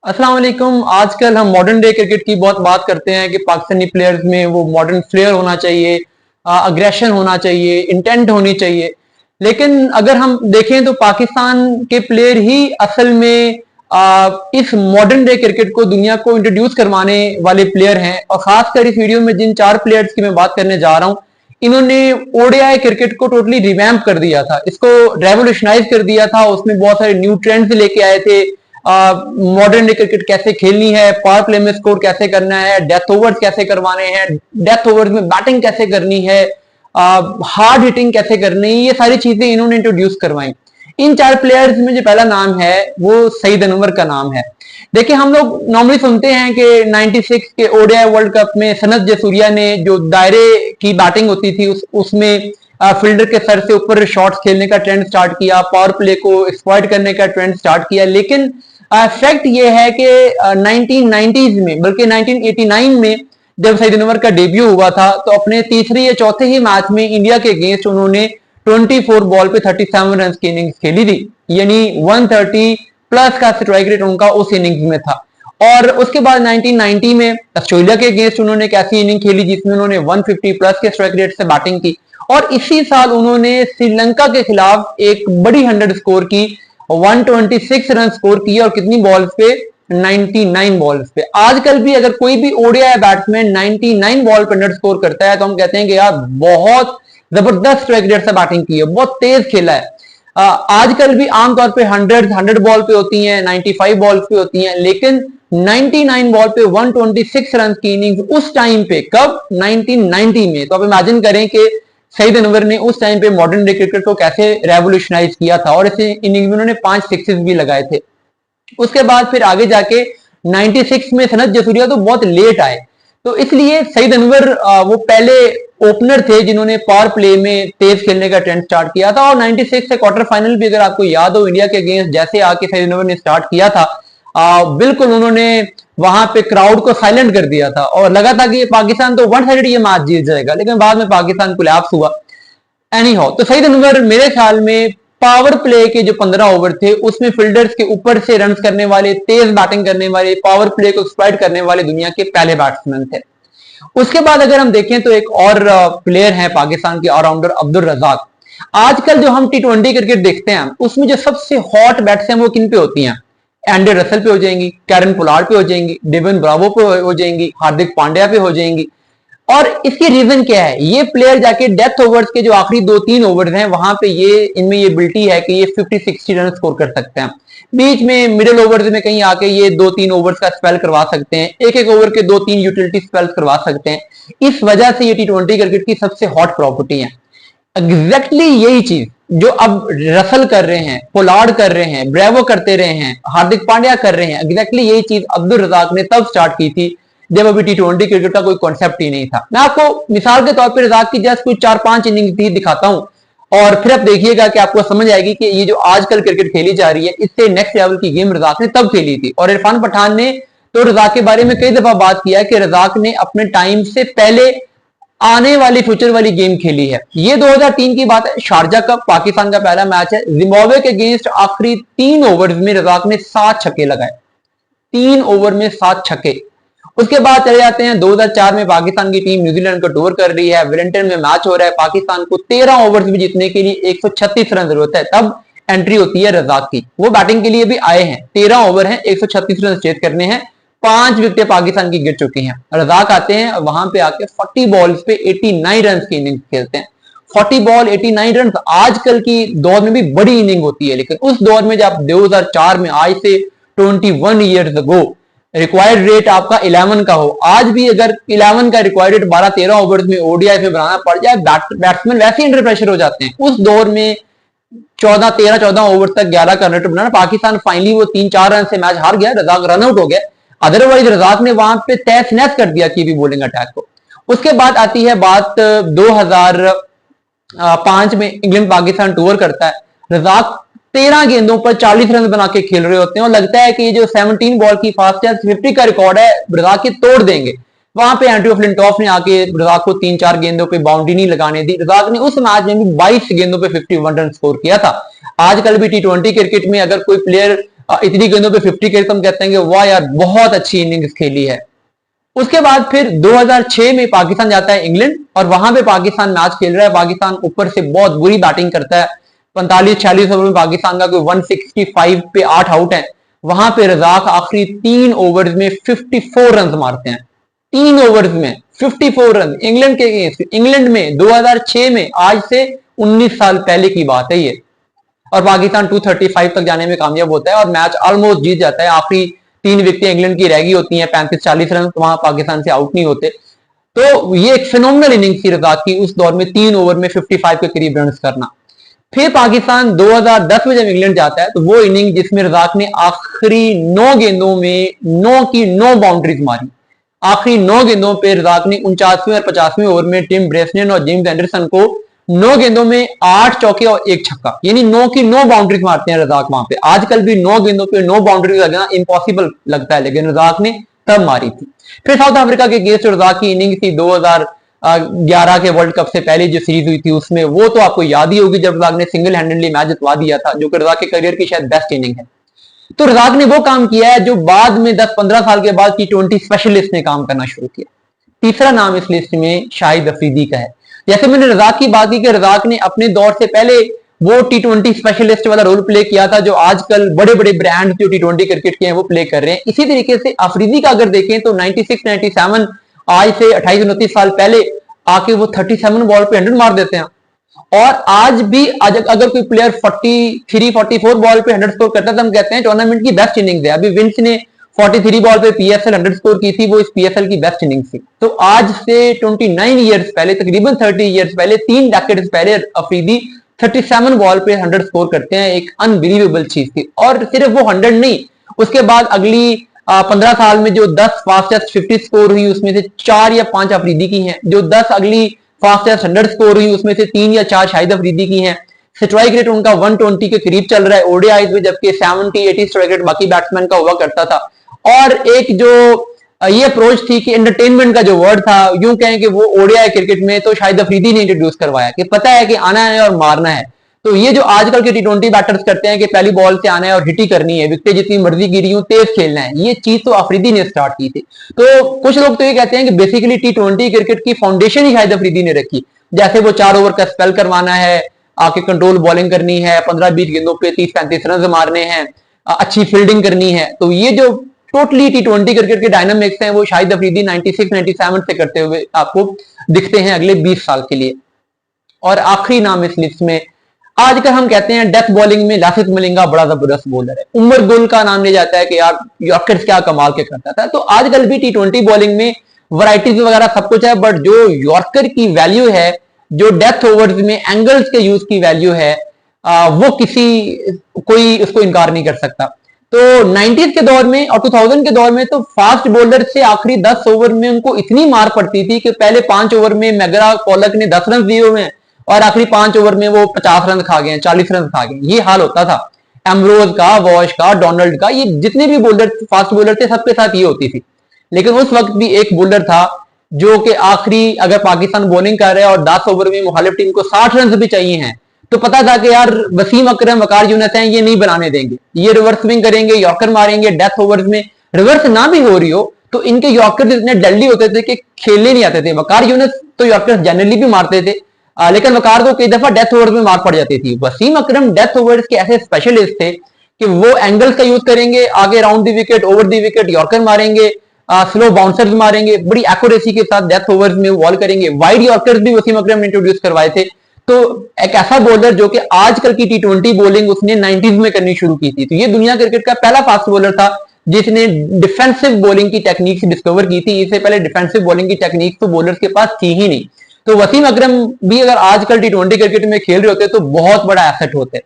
अस्सलाम वालेकुम। आजकल हम मॉडर्न डे क्रिकेट की बहुत बात करते हैं कि पाकिस्तानी प्लेयर्स में वो मॉडर्न फ्लेयर होना चाहिए, अग्रेशन होना चाहिए, इंटेंट होनी चाहिए। लेकिन अगर हम देखें तो पाकिस्तान के प्लेयर ही असल में इस मॉडर्न डे क्रिकेट को दुनिया को इंट्रोड्यूस करवाने वाले प्लेयर हैं। और खासकर इस वीडियो में जिन चार प्लेयर्स की मैं बात करने जा रहा हूं, इन्होंने ओडीआई क्रिकेट को टोटली रिवैम्प कर दिया था, इसको रेवोल्यूशनाइज कर दिया था। उसमें बहुत सारे न्यू ट्रेंड्स लेके आए थे। मॉडर्न डे क्रिकेट कैसे खेलनी है, पावर प्ले में स्कोर कैसे करना है, डेथ ओवर्स कैसे करवाने हैं, डेथ ओवर्स में बैटिंग कैसे करनी है, हार्ड हिटिंग कैसे करनी है, ये सारी चीजें इन्होंने इंट्रोड्यूस करवाई। इन चार प्लेयर्स में जो पहला नाम है वो सईद अनवर का नाम है। देखिए, हम लोग नॉर्मली सुनते हैं कि 96 के ओडीआई वर्ल्ड कप में सनत जसूरिया ने जो दायरे की बैटिंग होती थी उसमें फील्डर के सर से ऊपर शॉट्स खेलने का ट्रेंड स्टार्ट किया, पावर प्ले को एक्सप्लॉइट करने का ट्रेंड स्टार्ट किया। लेकिन फैक्ट ये है कि 1990s में, बल्कि 1989 में जब सईद अनवर का डेब्यू हुआ था, तो अपने तीसरे या चौथे ही मैच में इंडिया के अगेंस्ट उन्होंने 24 बॉल पे 37 रन की इनिंग्स खेली थी। यानी 130 प्लस का स्ट्राइक रेट उनका उस इनिंग्स में था। और उसके बाद 1990 में ऑस्ट्रेलिया के अगेंस्ट उन्होंने एक ऐसी इनिंग खेली जिसमें उन्होंने 150 प्लस के स्ट्राइक रेट से बैटिंग की। और इसी साल उन्होंने श्रीलंका के खिलाफ एक बड़ी 100 स्कोर की, 126 रन स्कोर किए। और कितनी बॉल्स पे? 99 बॉल्स पे। आजकल भी अगर कोई भी ओडीआई बैट्समैन 99 बॉल पर 100 स्कोर करता है तो हम कहते हैं कि यार बहुत जबरदस्त स्ट्राइक रेट से बैटिंग की है, बहुत तेज खेला है। आजकल भी आमतौर पे 100 बॉल पे होती हैं, 95 बॉल पे होती हैं, लेकिन 99 बॉल पे 126 रन की इनिंग्स उस टाइम पे, कब? 1990 में। तो आप इमेजिन करें कि सईद अनवर ने उस टाइम पे मॉडर्न डे क्रिकेट को कैसे रेवोल्यूशनाइज किया था। और इस इनिंग में उन्होंने 5 सिक्सेस भी लगाए थे। उसके बाद फिर आगे जाके 96 में सनत जसूरिया तो बहुत लेट आए, तो इसलिए सईद अनवर वो पहले ओपनर थे जिन्होंने पावर प्ले में तेज खेलने का ट्रेंड स्टार्ट किया था। और 96 से क्वार्टर फाइनल भी अगर आपको याद हो, इंडिया के अगेंस्ट जैसे आके सईद अनवर ने स्टार्ट किया था, बिल्कुल उन्होंने वहां पे क्राउड को साइलेंट कर दिया था और लगा था कि पाकिस्तान तो वन साइडेड ये मैच जीत जाएगा, लेकिन बाद में पाकिस्तान कोलैप्स हुआ। एनी हाउ, तो सईद अनवर मेरे ख्याल में पावर प्ले के जो 15 ओवर थे उसमें फील्डर्स के ऊपर से रन करने वाले, तेज बैटिंग करने वाले, पावर प्ले को एक्सप्लॉइट करने वाले दुनिया के पहले बैट्समैन थे। उसके बाद अगर हम देखें तो एक और प्लेयर है पाकिस्तान के ऑलराउंडर अब्दुल रजाक। आजकल जो हम टी20 क्रिकेट देखते हैं उसमें जो सबसे हॉट बैट्स हैं वो किन पे होती हैं? एंड्रे रसल पे हो जाएंगी, कैरन पोलार्ड पे हो जाएंगी, डेवन ब्रावो पे हो जाएंगी, हार्दिक पांड्या पे हो जाएंगी। और इसकी रीजन क्या है? ये प्लेयर जाके डेथ ओवर्स के जो आखिरी 2-3 ओवर्स हैं वहां पे इनमें ये एबिलिटी है कि ये 50-60 रन स्कोर कर सकते हैं। बीच में मिडिल ओवर्स में कहीं आके ये 2-3 ओवर्स का स्पेल करवा सकते हैं, एक एक ओवर के 2-3 यूटिलिटी स्पेल्स करवा सकते हैं। इस वजह से ये टी20 क्रिकेट की सबसे हॉट प्रॉपर्टी है। एग्जैक्टली यही चीज जो अब रसल कर रहे हैं, पोलार्ड कर रहे हैं, ब्रेवो करते रहे हैं, हार्दिक पांड्या कर रहे हैं, एग्जैक्टली यही चीज अब्दुल रजाक ने तब स्टार्ट की थी जब अभी टी20 क्रिकेट का कोई कॉन्सेप्ट ही नहीं था। मैं आपको मिसाल के तौर पर रजाक की जस्ट कुछ 4-5 इनिंग्स भी दिखाता हूं और फिर आप देखिएगा कि आपको समझ आएगी कि ये जो आजकल क्रिकेट खेली जा रही है इससे नेक्स्ट लेवल की गेम रजाक ने तब खेली थी। और इरफान पठान ने तो रजाक के बारे में कई दफा बात किया कि रजाक ने अपने टाइम से पहले आने वाली फ्यूचर वाली गेम खेली है। ये 2003 की बात है, शारजा का पाकिस्तान का पहला मैच है। जिम्बाब्वे के अगेंस्ट आखिरी 3 ओवर्स में रजाक ने 7 छक्के लगाए, 3 ओवर में 7 छक्के। उसके बाद चले जाते हैं 2004 में पाकिस्तान की टीम न्यूजीलैंड को टूर कर रही है, वेलिंगटन में मैच हो रहा है, पाकिस्तान को 13 ओवर्स में जीतने के लिए 136 रन जरूरत है। तब एंट्री होती है रजाक की, वो बैटिंग के लिए भी आए हैं। 13 ओवर हैं, 136 रन चेज करने हैं, 5 विकेटें पाकिस्तान की गिर चुकी हैं। रजाक आते हैं वहां पे आके 40 बॉल्स पे 89 रन की इनिंग खेलते हैं। 40 बॉल 89 रन आजकल की दौर में भी बड़ी इनिंग होती है, लेकिन उस दौर में जब 2004 में, आज से 21 ईयर्स अगो, रिक्वायर्ड रेट आपका 11 का हो। आज भी अगर 11 का रिक्वायर्ड रेट 12-13 ओवर्स में ओडीआई में बनाना पड़ जाए, बैट्समैन वैसे अंडर प्रेशर हो जाते हैं। उस दौर में 13-14 ओवर तक 11 का रन बनाना, पाकिस्तान फाइनली वो 3-4 रन से मैच हार गया, रजाक रन आउट हो गया। अदरवाइज रजाक ने वहां पे तहस नहस कर दिया कीवी बॉलिंग अटैक को। उसके बाद आती है बात 2005 में इंग्लैंड पाकिस्तान टूर करता है। रजाक 13 गेंदों पर 40 रन बना के खेल रहे होते हैं और लगता है कि ये जो 17 बॉल की फास्टेस्ट 50 का रिकॉर्ड है रजाक के तोड़ देंगे। वहां पे एंड्रयू फ्लिंटॉफ ने आके रजाक को 3-4 गेंदों पे बाउंड्री नहीं लगाने दी। रजाक ने उस मैच में भी 22 गेंदों पे 51 रन स्कोर किया था। आजकल भी टी20 क्रिकेट में अगर कोई प्लेयर इतनी गेंदों पे 50 के हम कहते हैं कि वाह यार बहुत अच्छी इनिंग्स खेली है। उसके बाद फिर 2006 में पाकिस्तान जाता है इंग्लैंड और वहां पे पाकिस्तान मैच खेल रहा है। पाकिस्तान ऊपर से बहुत बुरी बैटिंग करता है। 45-46 ओवर में पाकिस्तान का कोई 165 पे 8 आउट है। वहां पे रजाक आखिरी 3 ओवर्स में 54 रन मारते हैं। 3 ओवर्स में 54 रन इंग्लैंड के अगेंस्ट, इंग्लैंड में 2006 में, आज से 19 साल पहले की बात है ये। और पाकिस्तान 235 तक जाने में कामयाब होता है और मैच ऑलमोस्ट जीत जाता है। आखिरी 3 विकेटें इंग्लैंड की रह गई होती हैं, 35-40 रन, तो वहां पाकिस्तान से आउट नहीं होते। तो ये एक फिनोमिनल इनिंग्स थी रजाक की उस दौर में, 3 ओवर में 55 के करीब रन करना। फिर पाकिस्तान 2010 में जब इंग्लैंड जाता है तो वो इनिंग जिसमें रजाक ने आखिरी 9 गेंदों में 9 की 9 बाउंड्रीज मारी। आखिरी 9 गेंदों पे रजाक ने 49वें और 50वें ओवर में टिम ब्रेसनेन और जेम्स एंडरसन को 9 गेंदों में 8 चौके और 1 छक्का, यानी 9 की 9 बाउंड्रीज मारते हैं रजाक वहां पे। आजकल भी 9 गेंदों पे 9 बाउंड्रीज लगना इम्पॉसिबल लगता है, लेकिन रजाक ने तब मारी थी। फिर साउथ अफ्रीका के अगेंस्ट रजाक की इनिंग थी 2011 के वर्ल्ड कप से पहले जो सीरीज हुई थी उसमें, वो तो आपको याद ही होगी जब रजाक ने सिंगल हैंडेडली मैच जितवा दिया था, जो कि रजाक के करियर की शायद बेस्ट इनिंग है। तो रजाक ने वो काम किया है जो बाद में 10-15 साल के बाद T20 स्पेशलिस्ट ने काम करना शुरू किया। तीसरा नाम इस लिस्ट में शाहिद अफरीदी का है। जैसे मैंने रजाक की बात की कि रजाक ने अपने दौर से पहले वो T20 स्पेशलिस्ट वाला रोल प्ले किया था जो आजकल बड़े बड़े ब्रांड जो T20 क्रिकेट के हैं वो प्ले कर रहे हैं। इसी तरीके से अफरीदी का अगर देखें तो 96-97, आज से 28-29 साल पहले आके वो 37 बॉल पे 100 मार देते हैं। और आज भी अगर कोई प्लेयर 43-44 बॉल पे 100 स्कोर करता है तो हम कहते हैं टूर्नामेंट की बेस्ट इनिंग्स है। अभी विंस ने 43 बॉल पे PSL 100 स्कोर की थी, वो इस PSL की बेस्ट इनिंग्स थी। तो आज से 29 ईयर्स पहले, तकरीबन 30 ईयर्स पहले, 3 डेकेड्स पहले अफरीदी 37 बॉल पे 100 स्कोर करते हैं। एक अनबिलीवेबल चीज थी। और सिर्फ वो 100 नहीं, उसके बाद अगली 15 साल में जो 10 फास्टेस्ट 50 स्कोर हुई उसमें से 4 या 5 अफरीदी की हैं। जो 10 अगली फास्टेस्ट 100 स्कोर हुई उसमें से 3 या 4 शाहिद अफरीदी की हैं। स्ट्राइक रेट उनका 120 के करीब चल रहा है ओडीआईज में, जबकि 70-80 स्ट्राइक रेट बाकी बैट्समैन का हुआ करता था। और एक जो ये अप्रोच थी कि एंटरटेनमेंट का जो वर्ड था, यूं कहें कि वो ओडीआई क्रिकेट में तो शाहिद अफरीदी ने इंट्रोड्यूस करवाया कि पता है कि आना है और मारना है। तो ये जो आजकल के T20 बैटर्स करते हैं कि पहली बॉल से आना है और हिट ही करनी है, विकेट जितनी मर्जी गिरी हो, तेज खेलना है, ये चीज तो अफरीदी ने स्टार्ट की थी। तो कुछ लोग तो ये कहते हैं कि बेसिकली T20 क्रिकेट की फाउंडेशन ही शाहिद अफरीदी ने रखी। जैसे वो 4 ओवर का स्पेल करवाना है, आके कंट्रोल बॉलिंग करनी है, 15-20 गेंदों पे 30-35 रन मारने हैं, अच्छी फील्डिंग करनी है। तो ये जो टोटली T20 क्रिकेट के डायनामिक्स हैं वो शाहिद अफरीदी 96-97 से करते हुए आपको दिखते हैं अगले 20 साल के लिए। और आखिरी नाम इस लिस्ट में आजकल हम कहते हैं डेथ बॉलिंग में लासिथ मलिंगा बड़ा जबरदस्त बॉलर है। उमर गुल का नाम लिया जाता है कि यार यॉर्कर्स क्या कमाल के करता था। तो आजकल भी T20 बॉलिंग में वैरायटीज वगैरह सब कुछ है, बट जो यॉर्कर की वैल्यू है, जो डेथ ओवर्स में एंगल्स के यूज की वैल्यू है, वो कोई उसको इनकार नहीं कर सकता। तो 90s के दौर में और 2000 के दौर में तो फास्ट बॉलर से आखिरी 10 ओवर में उनको इतनी मार पड़ती थी कि पहले 5 ओवर में मैगरा पॉलक ने 10 रन दिए हुए हैं और आखिरी 5 ओवर में वो 50 रन खा गए, 40 रन खा गए। ये हाल होता था एम्ब्रोज का, वॉश का, डोनाल्ड का, ये जितने भी बॉलर फास्ट बॉलर थे सबके साथ ये होती थी। लेकिन उस वक्त भी एक बॉलर था जो कि आखिरी अगर पाकिस्तान बॉलिंग कर रहा है और 10 ओवर में मुखालिफ टीम को 60 रन भी चाहिए हैं, तो पता था कि यार वसीम अकरम, वकार यूनुस हैं, ये नहीं बनाने देंगे, ये रिवर्स स्विंग करेंगे, यॉर्कर मारेंगे। डेथ ओवर्स में रिवर्स ना भी हो रही हो तो इनके यॉर्कर इतने डल्ली होते थे कि खेलने नहीं आते थे। वकार यूनुस तो यॉर्कर जनरली भी मारते थे, लेकिन वकार को कई दफा डेथ ओवर्स में मार पड़ जाती थी। वसीम अकरम डेथ ओवर्स के ऐसे स्पेशलिस्ट थे कि वो एंगल्स का यूज करेंगे, आगे round the wicket, over the wicket, yorker मारेंगे, स्लो बाउंसर्स मारेंगे, बड़ी एक्यूरेसी के साथ डेथ ओवर्स में बॉल करेंगे। वाइड यॉर्कर्स भी वसीम अकरम ने इंट्रोड्यूस करवाए थे। तो एक ऐसा बॉलर जो कि आजकल की T20 बॉलिंग उसने 90s में करनी शुरू की थी। तो ये दुनिया क्रिकेट का पहला फास्ट बॉलर था जिसने डिफेंसिव बॉलिंग की टेक्निक्स डिस्कवर की थी। इससे पहले डिफेंसिव बॉलिंग की टेक्निक्स तो बॉलर्स के पास थी ही नहीं। तो वसीम अकरम भी अगर आजकल T20 क्रिकेट में खेल रहे होते तो बहुत बड़ा एसेट होते।